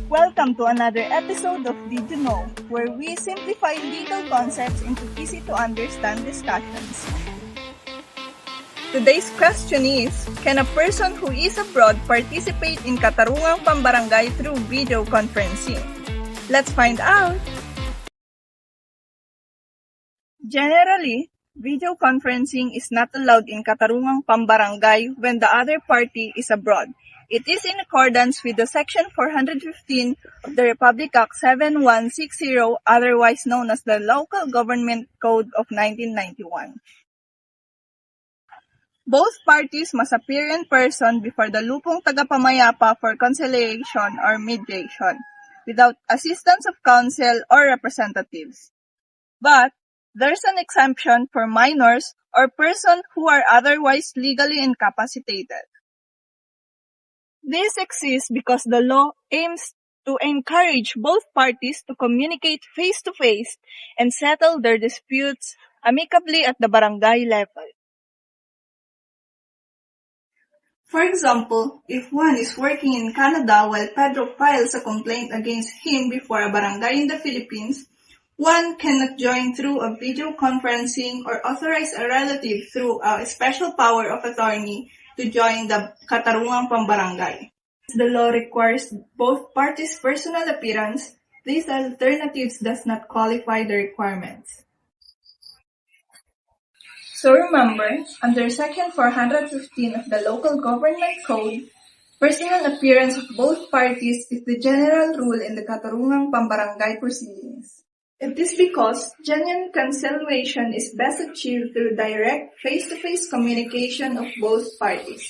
Welcome to another episode of Did You Know, where we simplify legal concepts into easy-to-understand discussions. Today's question is, can a person who is abroad participate in Katarungang Pambarangay through video conferencing? Let's find out! Generally, video conferencing is not allowed in Katarungang Pambarangay when the other party is abroad. It is in accordance with the Section 415 of the Republic Act 7160, otherwise known as the Local Government Code of 1991. Both parties must appear in person before the lupong tagapamayapa for conciliation or mediation, without assistance of counsel or representatives. But there's an exemption for minors or persons who are otherwise legally incapacitated. This exists because the law aims to encourage both parties to communicate face-to-face and settle their disputes amicably at the barangay level. For example, if one is working in Canada while Pedro files a complaint against him before a barangay in the Philippines, one cannot join through a video conferencing or authorize a relative through a special power of attorney to join the Katarungang Pambarangay. The law requires both parties' personal appearance. These alternatives does not qualify the requirements. So remember, under Section 415 of the Local Government Code, personal appearance of both parties is the general rule in the Katarungang Pambarangay proceedings. It is because genuine conciliation is best achieved through direct face-to-face communication of both parties.